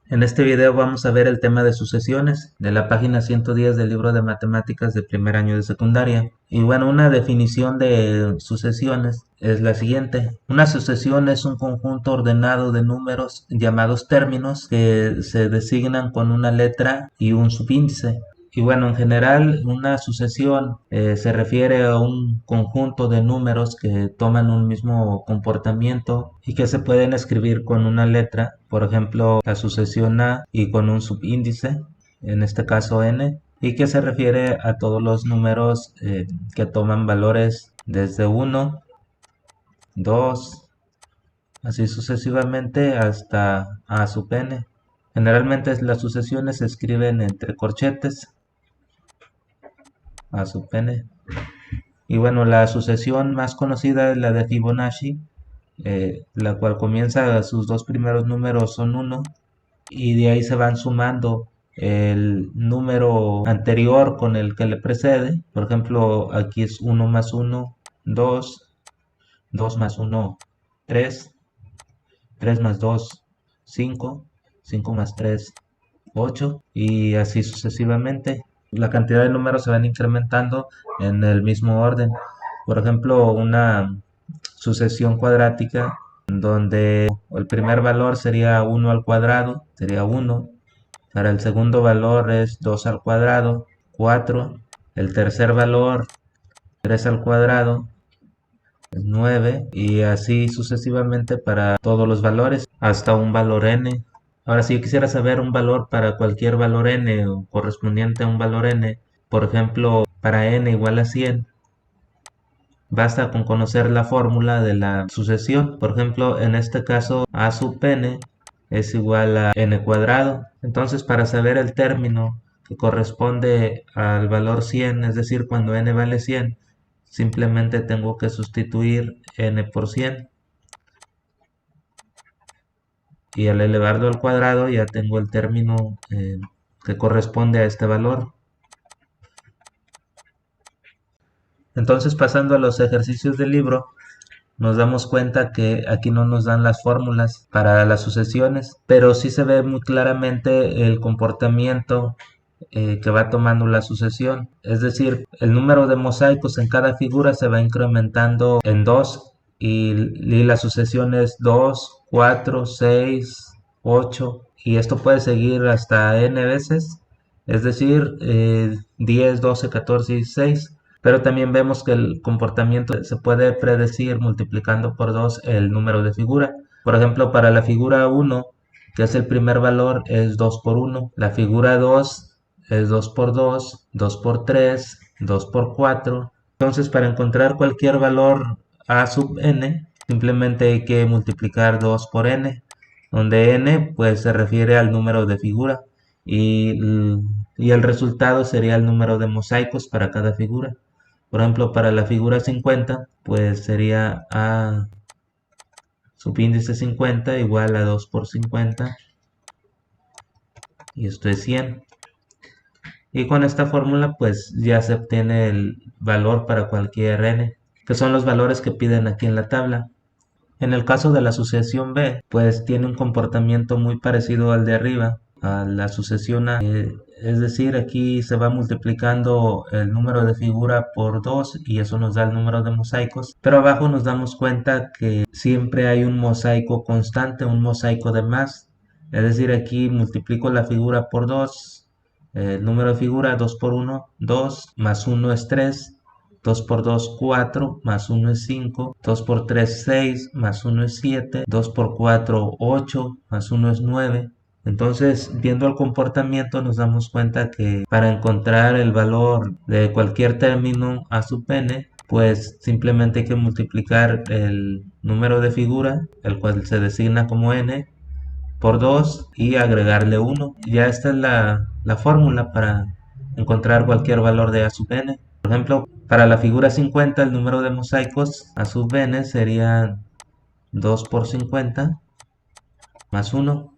En este video vamos a ver el tema de sucesiones de la página 110 del libro de matemáticas de primer año de secundaria. Y bueno, una definición de sucesiones es la siguiente. Una sucesión es un conjunto ordenado de números llamados términos que se designan con una letra y un subíndice. Y bueno, en general, una sucesión se refiere a un conjunto de números que toman un mismo comportamiento y que se pueden escribir con una letra, por ejemplo, la sucesión A y con un subíndice, en este caso n, y que se refiere a todos los números que toman valores desde 1, 2, así sucesivamente hasta A sub n. Generalmente las sucesiones se escriben entre corchetes, A sub n. Y bueno, la sucesión más conocida es la de Fibonacci, la cual comienza, sus dos primeros números son 1 y de ahí se van sumando el número anterior con el que le precede. Por ejemplo, aquí es 1 más 1, 2, 2 más 1, 3, 3 más 2, 5, 5 más 3, 8 y así sucesivamente. La cantidad de números se van incrementando en el mismo orden. Por ejemplo, una sucesión cuadrática donde el primer valor sería 1 al cuadrado, sería 1. Para el segundo valor es 2 al cuadrado, 4. El tercer valor, 3 al cuadrado, es 9. Y así sucesivamente para todos los valores, hasta un valor n. Ahora, si yo quisiera saber un valor para cualquier valor n o correspondiente a un valor n, por ejemplo, para n igual a 100, basta con conocer la fórmula de la sucesión. Por ejemplo, en este caso, a sub n es igual a n cuadrado. Entonces, para saber el término que corresponde al valor 100, es decir, cuando n vale 100, simplemente tengo que sustituir n por 100. Y al elevarlo al cuadrado ya tengo el término que corresponde a este valor. Entonces, pasando a los ejercicios del libro, nos damos cuenta que aquí no nos dan las fórmulas para las sucesiones, pero sí se ve muy claramente el comportamiento que va tomando la sucesión. Es decir, el número de mosaicos en cada figura se va incrementando en 2 y la sucesión es 2, 4, 6, 8 y esto puede seguir hasta n veces, es decir, 10, 12, 14 y 16. Pero también vemos que el comportamiento se puede predecir multiplicando por 2 el número de figura. Por ejemplo, para la figura 1, que es el primer valor, es 2 por 1. La figura 2 es 2 por 2, 2 por 3, 2 por 4. Entonces, para encontrar cualquier valor a sub n, simplemente hay que multiplicar 2 por n, donde n pues se refiere al número de figura y, y el resultado sería el número de mosaicos para cada figura. Por ejemplo, para la figura 50, pues sería A subíndice 50 igual a 2 por 50 y esto es 100. Y con esta fórmula pues ya se obtiene el valor para cualquier n, que son los valores que piden aquí en la tabla. En el caso de la sucesión B, pues tiene un comportamiento muy parecido al de arriba, a la sucesión A. Es decir, aquí se va multiplicando el número de figura por 2 y eso nos da el número de mosaicos. Pero abajo nos damos cuenta que siempre hay un mosaico constante, un mosaico de más. Es decir, aquí multiplico la figura por 2, el número de figura 2 por 1, 2, más 1 es 3. 2 por 2, 4, más 1 es 5, 2 por 3, 6, más 1 es 7, 2 por 4, 8, más 1 es 9. Entonces, viendo el comportamiento, nos damos cuenta que para encontrar el valor de cualquier término a sub n, pues simplemente hay que multiplicar el número de figura, el cual se designa como n, por 2 y agregarle 1. Ya esta es la fórmula para encontrar cualquier valor de a sub n. Por ejemplo, para la figura 50, el número de mosaicos a sub n sería 2 por 50 más 1.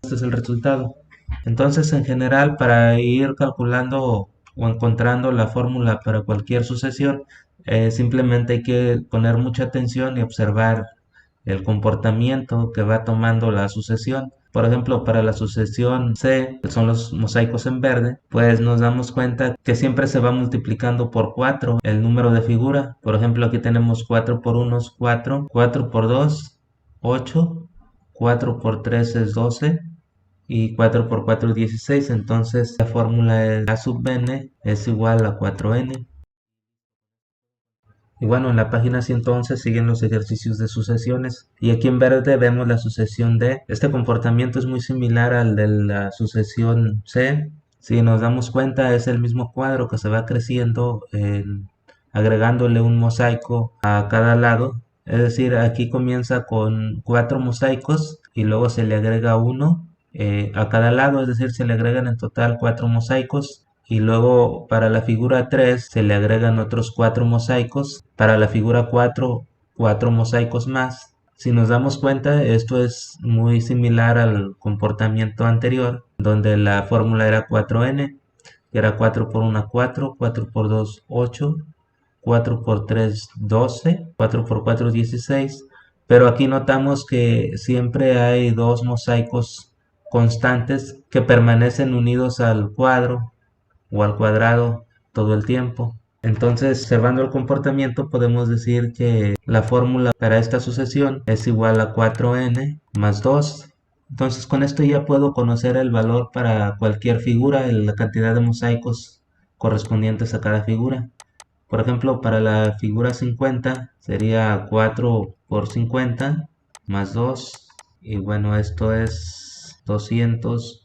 Este es el resultado. Entonces, en general, para ir calculando o encontrando la fórmula para cualquier sucesión, simplemente hay que poner mucha atención y observar el comportamiento que va tomando la sucesión. Por ejemplo, para la sucesión C, que son los mosaicos en verde, pues nos damos cuenta que siempre se va multiplicando por 4 el número de figura. Por ejemplo, aquí tenemos 4 por 1 es 4, 4 por 2, 8, 4 por 3 es 12 y 4 por 4 es 16. Entonces la fórmula de A sub n es igual a 4n. Y bueno, en la página 111 siguen los ejercicios de sucesiones. Y aquí en verde vemos la sucesión D. Este comportamiento es muy similar al de la sucesión C. Si nos damos cuenta, es el mismo cuadro que se va creciendo agregándole un mosaico a cada lado. Es decir, aquí comienza con 4 mosaicos y luego se le agrega uno a cada lado. Es decir, se le agregan en total 4 mosaicos. Y luego para la figura 3 se le agregan otros 4 mosaicos. Para la figura 4, 4 mosaicos más. Si nos damos cuenta, esto es muy similar al comportamiento anterior, donde la fórmula era 4n, que era 4 por 1, 4, 4 por 2, 8, 4 por 3, 12, 4 por 4, 16. Pero aquí notamos que siempre hay dos mosaicos constantes que permanecen unidos al cuadro o al cuadrado todo el tiempo. Entonces, observando el comportamiento, podemos decir que la fórmula para esta sucesión es igual a 4n más 2. Entonces, con esto ya puedo conocer el valor para cualquier figura, la cantidad de mosaicos correspondientes a cada figura. Por ejemplo, para la figura 50 sería 4 por 50 más 2. Y bueno, esto es 202.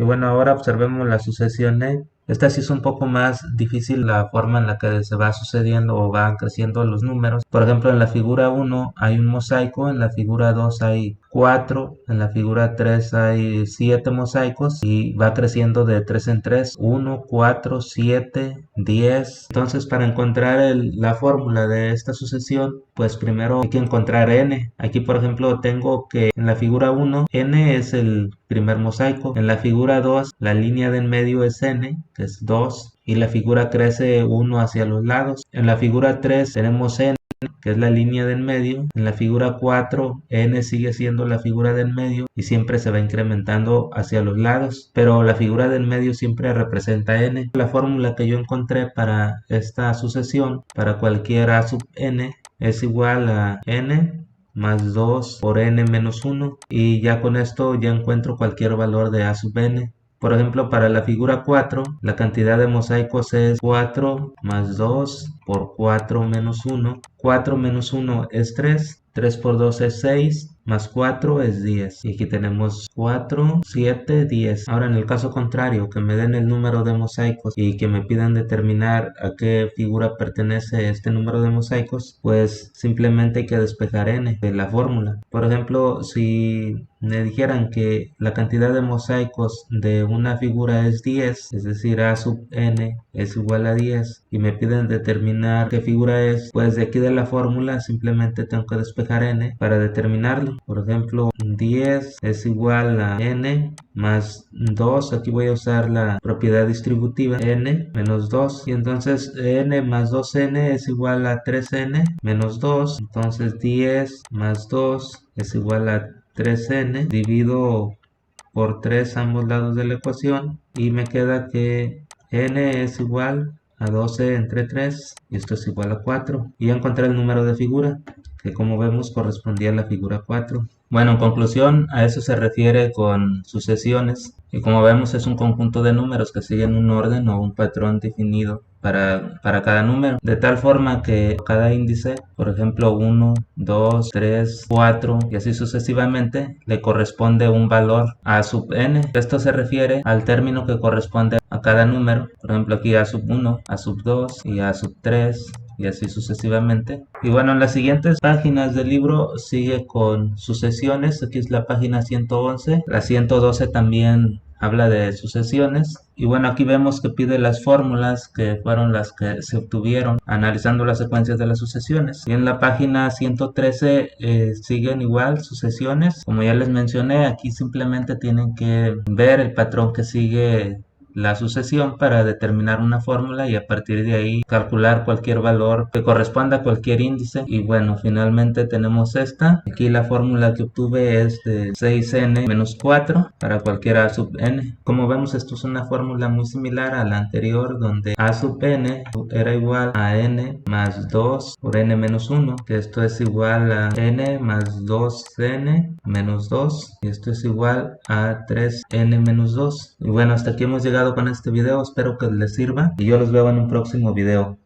Y bueno, ahora observemos la sucesión E. Esta sí es un poco más difícil la forma en la que se va sucediendo o van creciendo los números. Por ejemplo, en la figura 1 hay un mosaico, en la figura 2 hay 4, en la figura 3 hay 7 mosaicos y va creciendo de 3 en 3, 1, 4, 7, 10. Entonces, para encontrar la fórmula de esta sucesión, pues primero hay que encontrar n. Aquí, por ejemplo, tengo que en la figura 1, n es el primer mosaico. En la figura 2, la línea de en medio es n, que es 2, y la figura crece 1 hacia los lados. En la figura 3 tenemos n, que es la línea de en medio. En la figura 4, n sigue siendo la figura de en medio y siempre se va incrementando hacia los lados, pero la figura de en medio siempre representa n. La fórmula que yo encontré para esta sucesión, para cualquier a sub n, es igual a n más 2 por n menos 1, y ya con esto ya encuentro cualquier valor de a sub n. Por ejemplo, para la figura 4, la cantidad de mosaicos es 4 más 2 por 4 menos 1. 4 menos 1 es 3. 3 por 2 es 6, más 4 es 10. Y aquí tenemos 4, 7, 10. Ahora en el caso contrario, que me den el número de mosaicos y que me pidan determinar a qué figura pertenece este número de mosaicos, pues simplemente hay que despejar n de la fórmula. Por ejemplo, si me dijeran que la cantidad de mosaicos de una figura es 10, es decir, a sub n es igual a 10, y me piden determinar qué figura es, pues de aquí de la fórmula simplemente tengo que despejar n para determinarlo. Por ejemplo, 10 es igual a n más 2, aquí voy a usar la propiedad distributiva, n menos 2, y entonces n más 2n es igual a 3n menos 2, entonces 10 más 2 es igual a 3n, divido por 3 ambos lados de la ecuación y me queda que n es igual a 12 entre 3 y esto es igual a 4. Y ya encontré el número de figura, que como vemos correspondía a la figura 4. Bueno, en conclusión, a eso se refiere con sucesiones. Y como vemos es un conjunto de números que siguen un orden o un patrón definido para cada número, de tal forma que cada índice, por ejemplo 1, 2, 3, 4 y así sucesivamente, le corresponde un valor a sub n. Esto se refiere al término que corresponde a cada número, por ejemplo aquí a sub 1, a sub 2 y a sub 3 y así sucesivamente. Y bueno, en las siguientes páginas del libro sigue con sucesiones. Aquí es la página 111. La 112 también habla de sucesiones. Y bueno, aquí vemos que pide las fórmulas que fueron las que se obtuvieron analizando las secuencias de las sucesiones. Y en la página 113 siguen igual sucesiones. Como ya les mencioné, aquí simplemente tienen que ver el patrón que sigue la sucesión para determinar una fórmula y a partir de ahí calcular cualquier valor que corresponda a cualquier índice. Y bueno, finalmente tenemos esta. Aquí la fórmula que obtuve es de 6n menos 4 para cualquier a sub n. Como vemos, esto es una fórmula muy similar a la anterior, donde a sub n era igual a n más 2 por n menos 1, que esto es igual a n más 2n menos 2, y esto es igual a 3n menos 2. Y bueno, hasta aquí hemos llegado con este video, espero que les sirva y yo los veo en un próximo video.